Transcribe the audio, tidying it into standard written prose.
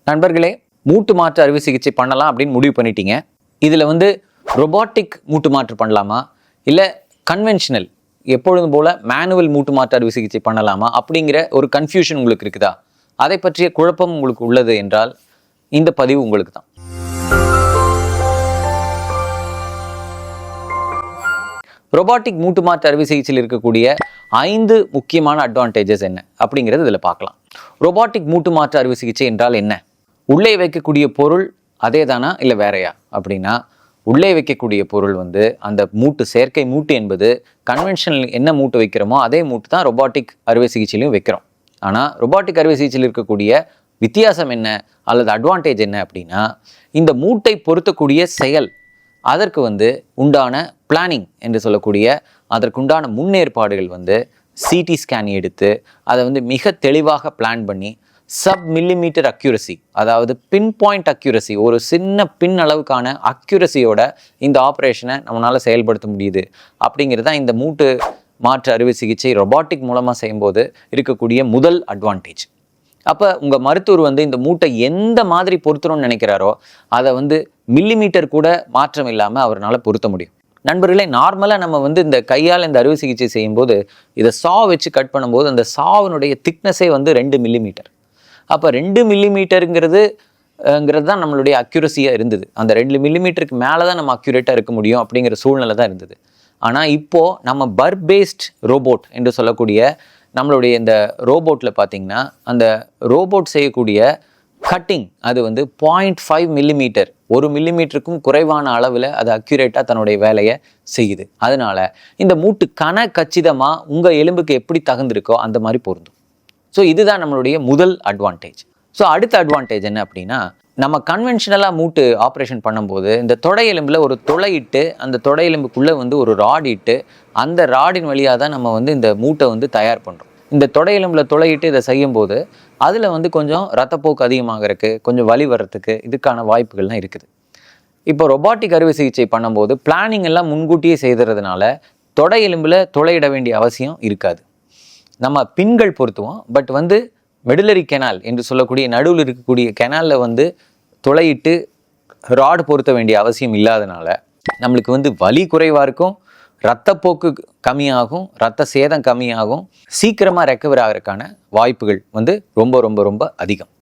நண்பர்களே, மூட்டு மாற்று அறுவை சிகிச்சை பண்ணலாம் அப்படின்னு முடிவு பண்ணிட்டீங்க. இதில் ரொபாட்டிக் மூட்டு மாற்று பண்ணலாமா, இல்லை கன்வென்ஷனல் எப்பொழுதும் போல மேனுவல் மூட்டு மாற்று அறுவை சிகிச்சை பண்ணலாமா அப்படிங்கிற ஒரு கன்ஃபியூஷன் உங்களுக்கு இருக்குதா? அதை பற்றிய குழப்பம் உங்களுக்கு உள்ளது என்றால் இந்த பதிவு உங்களுக்கு தான். ரொபாட்டிக் மூட்டு மாற்று அறுவை சிகிச்சையில் இருக்கக்கூடிய 5 முக்கியமான அட்வான்டேஜஸ் என்ன அப்படிங்கிறது இதில் பார்க்கலாம். ரொபாட்டிக் மூட்டு மாற்று அறுவை சிகிச்சை என்றால் என்ன? உள்ளே வைக்கக்கூடிய பொருள் அதே தானா இல்லை வேறையா அப்படின்னா, உள்ளே வைக்கக்கூடிய பொருள் அந்த மூட்டு, செயற்கை மூட்டு என்பது கன்வென்ஷனல் என்ன மூட்டு வைக்கிறோமோ அதே மூட்டு தான் ரொபாட்டிக் அறுவை சிகிச்சையிலையும் வைக்கிறோம். ஆனால் ரொபாட்டிக் அறுவை சிகிச்சையில் இருக்கக்கூடிய வித்தியாசம் என்ன அல்லது அட்வான்டேஜ் என்ன அப்படின்னா, இந்த மூட்டை பொருத்தக்கூடிய செயல், அதற்கு உண்டான பிளானிங் என்று சொல்லக்கூடிய அதற்குண்டான முன்னேற்பாடுகள் சிடி ஸ்கேன் எடுத்து அதை மிக தெளிவாக பிளான் பண்ணி சப் மில்லிமீட்டர் அக்யூரசி, அதாவது பின் பாயிண்ட் அக்யூரசி, ஒரு சின்ன பின் அளவுக்கான அக்யூரசியோட இந்த ஆப்ரேஷனை நம்மளால் செயல்படுத்த முடியுது. அப்படிங்கிறது தான் இந்த மூட்டு மாற்று அறுவை சிகிச்சை ரொபாட்டிக் மூலமாக செய்யும்போது இருக்கக்கூடிய முதல் அட்வான்டேஜ். அப்போ உங்கள் மருத்துவர் இந்த மூட்டை எந்த மாதிரி பொருத்தணும்னு நினைக்கிறாரோ அதை மில்லிமீட்டர் கூட மாற்றம் இல்லாமல் அவரால் பொருத்த முடியும். நண்பர்களே, நார்மலாக நம்ம இந்த கையால் இந்த அறுவை சிகிச்சை செய்யும்போது இதை சா வச்சு கட் பண்ணும்போது அந்த சாவினுடைய திக்னஸே 2 மில்லிமீட்டர். அப்போ 2 மில்லிமீட்டருங்கிறது தான் நம்மளுடைய அக்யூரஸியாக இருந்தது. அந்த 2 மில்லிமீட்டருக்கு மேலே தான் நம்ம அக்யூரேட்டாக இருக்க முடியும் அப்படிங்கிற சூழ்நிலை தான் இருந்தது. ஆனால் இப்போது நம்ம பர் பேஸ்ட் ரோபோட் என்று சொல்லக்கூடிய நம்மளுடைய இந்த ரோபோட்டில் பார்த்திங்கன்னா, அந்த ரோபோட் செய்யக்கூடிய கட்டிங் அது 0.5 மில்லிமீட்டர், 1 மில்லிமீட்டருக்கும் குறைவான அளவில் அது அக்யூரேட்டாக தன்னுடைய வேலையை செய்யுது. அதனால இந்த மூட்டு கச்சிதமாக உங்கள் எலும்புக்கு எப்படி தகுந்திருக்கோ அந்த மாதிரி பொருந்தும். ஸோ இதுதான் நம்மளுடைய முதல் அட்வான்டேஜ். ஸோ அடுத்த அட்வான்டேஜ் என்ன அப்படின்னா, நம்ம கன்வென்ஷனலாக மூட்டு ஆப்ரேஷன் பண்ணும்போது இந்த தொடை எலும்பில் ஒரு துளையிட்டு அந்த தொடை எலும்புக்குள்ளே ஒரு ராட் இட்டு அந்த ராடின் வழியாக தான் நம்ம இந்த மூட்டை தயார் பண்ணுறோம். இந்த தொடை எலும்பில் துளையிட்டு இதை செய்யும்போது அதில் கொஞ்சம் ரத்தப்போக்கு அதிகமாகறதுக்கு, கொஞ்சம் வலி வர்றதுக்கு இதுக்கான வாய்ப்புகள்லாம் இருக்குது. இப்போ ரொபாட்டிக் அறுவை சிகிச்சை பண்ணும்போது பிளானிங் எல்லாம் முன்கூட்டியே செய்துறதுனால தொடை எலும்பில் துளையிட வேண்டிய அவசியம் இருக்காது. நம்ம பின்கள் பொருத்துவோம், பட் மெடுலரி கெனால் என்று சொல்லக்கூடிய நடுவில் இருக்கக்கூடிய கெனாலில் துளையிட்டு ராடு பொருத்த வேண்டிய அவசியம் இல்லாதனால நம்மளுக்கு வலி குறைவாக இருக்கும், இரத்தப்போக்கு கம்மியாகும், இரத்த சேதம் கம்மியாகும், சீக்கிரமாக ரெக்கவர் ஆகிறதுக்கான வாய்ப்புகள் ரொம்ப ரொம்ப ரொம்ப அதிகம்.